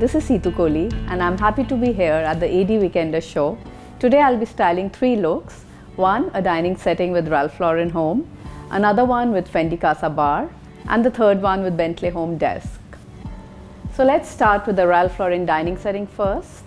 this is Seetu Kohli and I'm happy to be here at the AD Weekender show. Today I'll be styling 3 looks. One, a dining setting with Ralph Lauren Home, another one with Fendi Casa bar, and the third one with Bentley Home desk. So let's start with the Ralph Lauren dining setting first.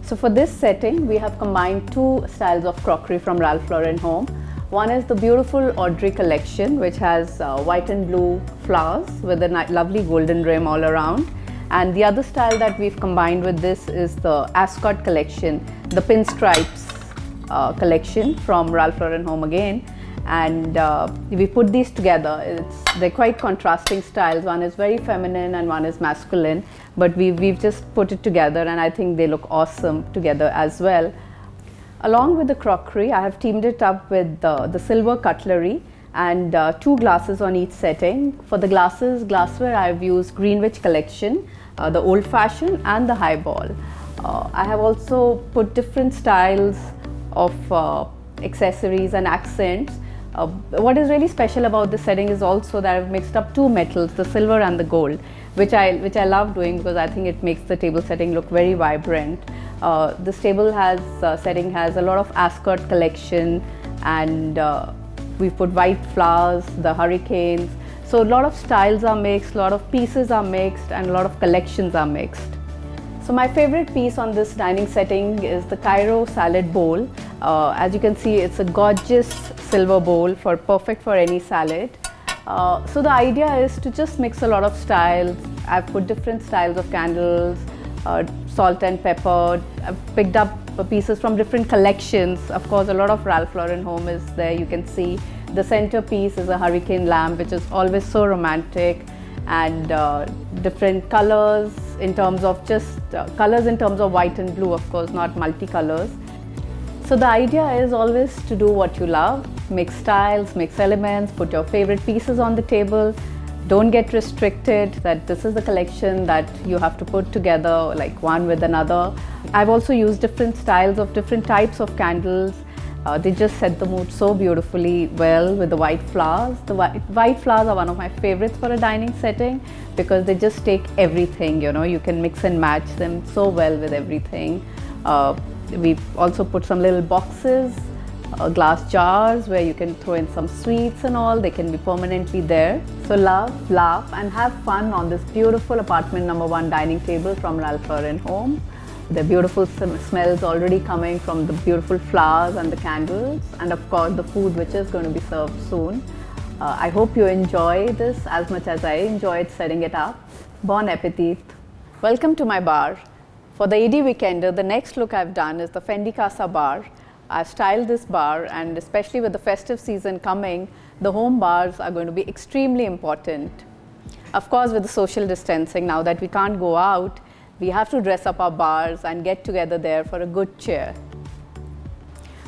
So for this setting, we have combined 2 styles of crockery from Ralph Lauren Home. One is the beautiful Audrey collection, which has white and blue flowers with a lovely golden rim all around. And the other style that we've combined with this is the Ascot collection, the pinstripes collection from Ralph Lauren Home again. And we put these together. They're quite contrasting styles. One is very feminine and one is masculine, but we've just put it together and I think they look awesome together as well. Along with the crockery, I have teamed it up with the silver cutlery and 2 glasses on each setting. For the glassware, I've used Greenwich collection, the old fashioned and the highball. I have also put different styles of accessories and accents. What is really special about this setting is also that I've mixed up 2 metals, the silver and the gold, which I love doing because I think it makes the table setting look very vibrant. This table setting has a lot of Ascot collection, and we put white flowers, the hurricanes. So a lot of styles are mixed, a lot of pieces are mixed, and a lot of collections are mixed. So my favorite piece on this dining setting is the Cairo salad bowl. As you can see, it's a gorgeous silver bowl perfect for any salad. So the idea is to just mix a lot of styles. I've put different styles of candles, salt and pepper. I've picked up pieces from different collections. Of course, a lot of Ralph Lauren Home is there. You can see the centerpiece is a hurricane lamp, which is always so romantic, and different colors in terms of colors in terms of white and blue, of course, not multicolors. So the idea is always to do what you love, mix styles, mix elements, put your favorite pieces on the table. Don't get restricted that this is the collection that you have to put together like one with another. I've also used different styles of different types of candles. They just set the mood so beautifully well with the white flowers. The white flowers are one of my favorites for a dining setting because they just take everything, you can mix and match them so well with everything. We've also put some little boxes, glass jars where you can throw in some sweets and all. They can be permanently there. So love, laugh and have fun on this beautiful apartment number 1 dining table from Ralph Lauren Home. The beautiful smells already coming from the beautiful flowers and the candles, and of course the food which is going to be served soon. I hope you enjoy this as much as I enjoyed setting it up. Bon appetit! Welcome to my bar. For the AD Weekender, the next look I've done is the Fendi Casa bar. I've styled this bar, and especially with the festive season coming, the home bars are going to be extremely important. Of course, with the social distancing, now that we can't go out, we have to dress up our bars and get together there for a good cheer.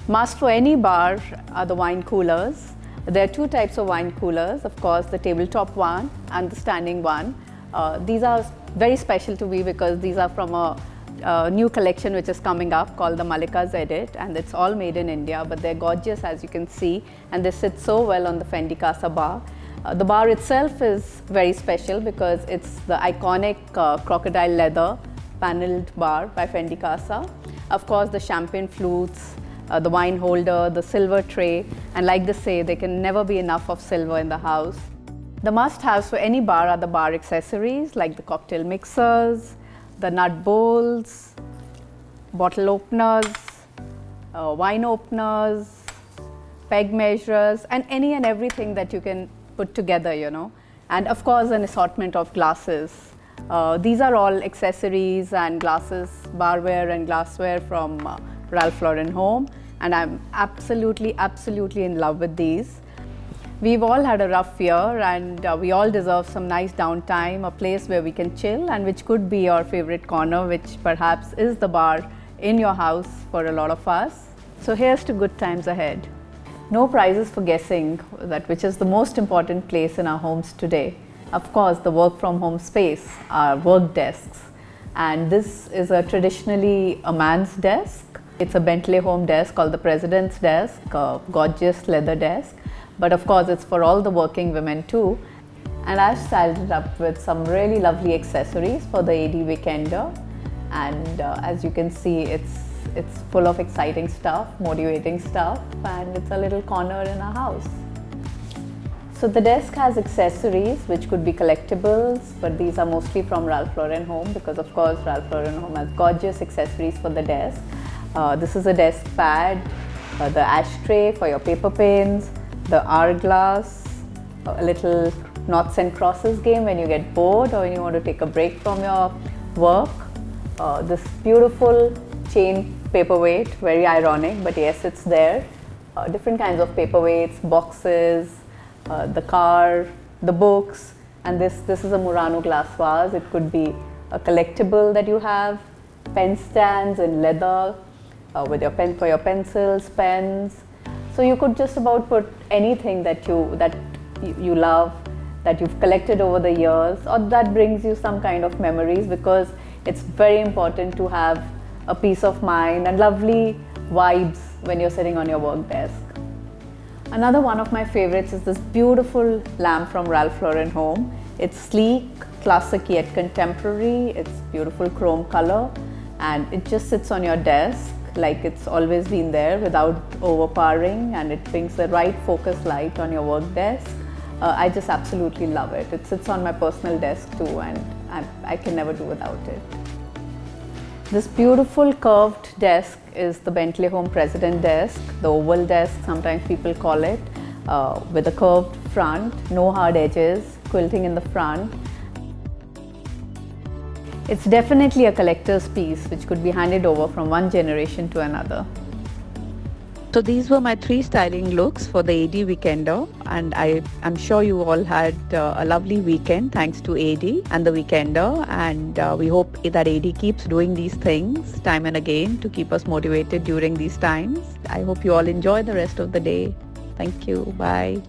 Must for any bar are the wine coolers. There are 2 types of wine coolers, of course, the tabletop one and the standing one. These are very special to me because these are from a new collection which is coming up called the Malika's Edit, and it's all made in India, but they're gorgeous as you can see, and they sit so well on the Fendi Casa bar. The bar itself is very special because it's the iconic crocodile leather panelled bar by Fendi Casa. Of course, the champagne flutes, the wine holder, the silver tray, and like they say, there can never be enough of silver in the house. The must-haves for any bar are the bar accessories like the cocktail mixers, the nut bowls, bottle openers, wine openers, peg measurers, and any and everything that you can put together, and of course an assortment of glasses. These are all accessories and glasses, barware and glassware from Ralph Lauren Home, and I'm absolutely in love with these. We've all had a rough year, and we all deserve some nice downtime, a place where we can chill, and which could be your favorite corner, which perhaps is the bar in your house for a lot of us. So here's to good times ahead. No prizes for guessing that which is the most important place in our homes today. Of course, the work from home space, our work desks. And this is a traditionally a man's desk. It's a Bentley home desk called the President's Desk, a gorgeous leather desk. But of course, it's for all the working women too. And I've styled it up with some really lovely accessories for the AD Weekender. And as you can see, it's full of exciting stuff, motivating stuff, and it's a little corner in our house. So the desk has accessories which could be collectibles, but these are mostly from Ralph Lauren Home because of course Ralph Lauren Home has gorgeous accessories for the desk. This is a desk pad, the ashtray for your paper pins, the hourglass, a little knots and crosses game when you get bored or when you want to take a break from your work. This beautiful chain paperweight, very ironic, but yes, it's there. Different kinds of paperweights, boxes, the car, the books, and this is a Murano glass vase. It could be a collectible that you have, pen stands in leather with your pen for your pencils, pens. So you could just about put anything that you love, that you've collected over the years, or that brings you some kind of memories, because it's very important to have a peace of mind and lovely vibes when you're sitting on your work desk. Another one of my favorites is this beautiful lamp from Ralph Lauren Home. It's sleek, classic yet contemporary. It's beautiful chrome color, and it just sits on your desk like it's always been there without overpowering, and it brings the right focus light on your work desk. I just absolutely love it. It sits on my personal desk too, and I can never do without it. This beautiful curved desk is the Bentley Home President Desk, the oval desk, sometimes people call it, with a curved front, no hard edges, quilting in the front. It's definitely a collector's piece which could be handed over from one generation to another. So these were my 3 styling looks for the AD Weekender, and I'm sure you all had a lovely weekend thanks to AD and the Weekender, and we hope that AD keeps doing these things time and again to keep us motivated during these times. I hope you all enjoy the rest of the day. Thank you. Bye.